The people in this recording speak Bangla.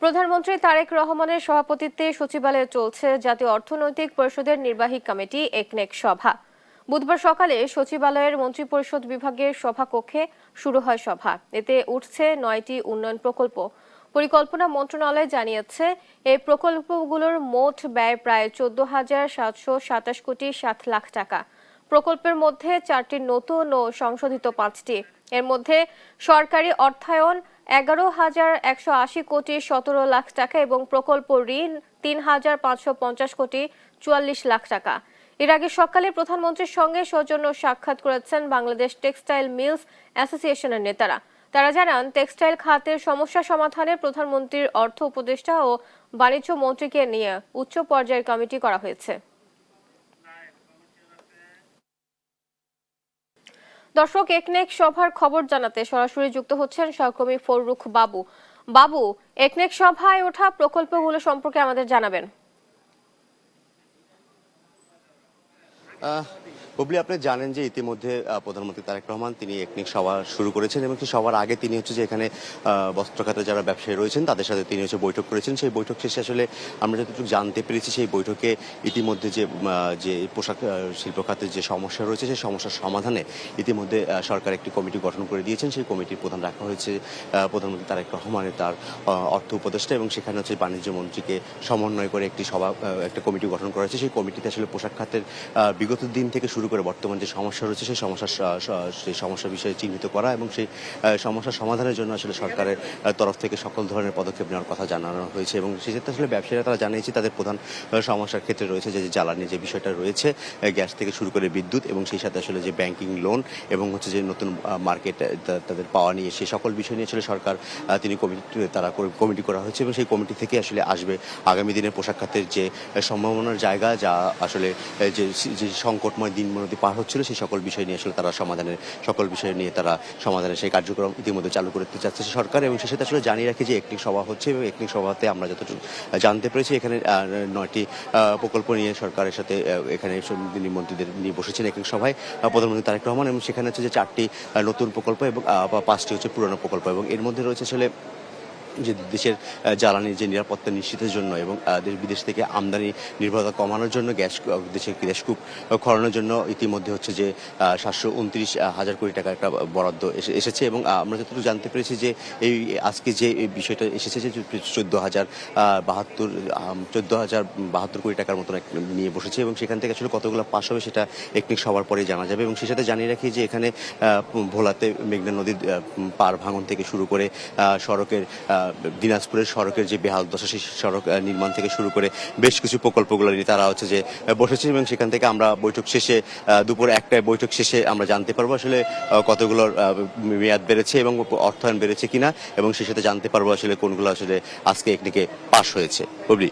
প্রধানমন্ত্রী তারেক রহমানের সভাপতিত্বে সচিবালয়ে চলছে জাতীয় অর্থনৈতিক পরিষদের নির্বাহী কমিটি একনেক সভা। বুধবার সকালে সচিবালয়ের মন্ত্রিপরিষদ বিভাগের সভাকক্ষে শুরু হয় সভা। এতে উঠছে 9টি উন্নয়ন প্রকল্প। পরিকল্পনা মন্ত্রণালয় জানিয়েছে, এই প্রকল্পগুলোর মোট ব্যয় প্রায় 14,727 কোটি 7 লাখ টাকা। প্রকল্পের মধ্যে 4টি নতুন ও সংশোধিত 5টি। এর মধ্যে সরকারি অর্থায়ন 11,180 কোটি 17 লাখ টাকা এবং প্রকল্প ঋণ 3,550 কোটি 44 লাখ টাকা। এর আগে সকালে প্রধানমন্ত্রীর সঙ্গে সৌজন্য সাক্ষাৎ করেছেন বাংলাদেশ টেক্সটাইল মিলস অ্যাসোসিয়েশনের নেতারা। তারা জানান, টেক্সটাইল খাতের সমস্যা সমাধানে প্রধানমন্ত্রীর অর্থ উপদেষ্টা ও বাণিজ্য মন্ত্রীকে নিয়ে উচ্চ পর্যায়ের কমিটি করা হয়েছে। দর্শক, একনেক সভার খবর জানাতে সরাসরি যুক্ত হচ্ছেন সহকর্মী ফররুখ বাবু। একনেক সভায় ওঠা প্রকল্পগুলো সম্পর্কে আমাদের জানাবেন। বুবলি, আপনি জানেন যে ইতিমধ্যে প্রধানমন্ত্রী তারেক রহমান তিনি একনেক সভা শুরু করেছেন এবং সেই সভার আগে তিনি যে এখানে বস্ত্র খাতে যারা ব্যবসায়ী রয়েছেন তাদের সাথে তিনি বৈঠক করেছেন। সেই বৈঠক শেষে আসলে আমরা যতটুকু জানতে পেরেছি, সেই বৈঠকে ইতিমধ্যে যে পোশাক শিল্প খাতের যে সমস্যা রয়েছে সেই সমস্যার সমাধানে ইতিমধ্যে সরকার একটি কমিটি গঠন করে দিয়েছেন। সেই কমিটির প্রধান রাখা হয়েছে প্রধানমন্ত্রী তারেক রহমানের তার অর্থ উপদেষ্টা, এবং সেখানে বাণিজ্য মন্ত্রীকে সমন্বয় করে একটা কমিটি গঠন করা হয়েছে। সেই কমিটিতে আসলে পোশাক খাতের বিগত দিন থেকে শুরু করে বর্তমান যে সমস্যা রয়েছে সেই সমস্যা বিষয়ে চিহ্নিত করা এবং সেই সমস্যার সমাধানের জন্য আসলে সরকারের তরফ থেকে সকল ধরনের পদক্ষেপ নেওয়ার কথা জানানো হয়েছে। এবং সেক্ষেত্রে আসলে ব্যবসায়ীরা তারা জানিয়েছে তাদের প্রধান সমস্যার ক্ষেত্রে রয়েছে যে জ্বালানি যে বিষয়টা রয়েছে, গ্যাস থেকে শুরু করে বিদ্যুৎ, এবং সেই সাথে আসলে যে ব্যাংকিং লোন এবং যে নতুন মার্কেট তাদের পাওয়া নিয়ে সেই সকল বিষয় নিয়ে আসলে সরকার কমিটি করা হয়েছে। এবং সেই কমিটি থেকে আসলে আসবে আগামী দিনে পোশাক খাতের যে সম্ভাবনার জায়গা, যা আসলে যে সংকটময় দিনমনোদি পার হচ্ছিল সেই সকল বিষয় নিয়ে আসলে তারা সমাধানের সেই কার্যক্রম ইতিমধ্যে চালু করতে চাচ্ছে সরকার। এবং সে সাথে আসলে জানিয়ে রাখি যে একনেক সভা হচ্ছে এবং একনেক সভাতে আমরা যতটুকু জানতে পেরেছি এখানে 9টি প্রকল্প নিয়ে সরকারের সাথে এখানে মন্ত্রীদের নিয়ে বসেছেন একনেক সভায় প্রধানমন্ত্রী তারেক রহমান। এবং সেখানে যে 4টি নতুন প্রকল্প এবং 5টি পুরনো প্রকল্প, এবং এর মধ্যে রয়েছে আসলে যে দেশের জ্বালানির যে নিরাপত্তা নিশ্চিতের জন্য এবং দেশ বিদেশ থেকে আমদানি নির্ভরতা কমানোর জন্য গ্যাস কূপ খননের জন্য ইতিমধ্যে যে 729,000 কোটি টাকা একটা বরাদ্দ এসেছে। এবং আমরা যতটুকু জানতে পেরেছি যে আজকে যে বিষয়টা এসেছে যে 14,072 কোটি টাকার মতন নিয়ে বসেছে, এবং সেখান থেকে আসলে কতগুলো পাস হবে সেটা একনেক সবার পরে জানা যাবে। এবং সেই সাথে জানিয়ে রাখি যে এখানে ভোলাতে মেঘনা নদীর পার ভাঙন থেকে শুরু করে সড়কের দিনাজপুরের সড়কের যে বেহাল দশা সেই সড়ক নির্মাণ থেকে শুরু করে বেশ কিছু প্রকল্পগুলো নিয়ে তারা যে বসেছে। এবং সেখান থেকে আমরা বৈঠক শেষে দুপুর 1টায় বৈঠক শেষে আমরা জানতে পারবো আসলে কতগুলোর মেয়াদ বেড়েছে এবং অর্থায়ন বেড়েছে কিনা, এবং সেই সাথে জানতে পারবো আসলে কোনগুলো আসলে আজকে একদিকে পাশ হয়েছে। বুবলি।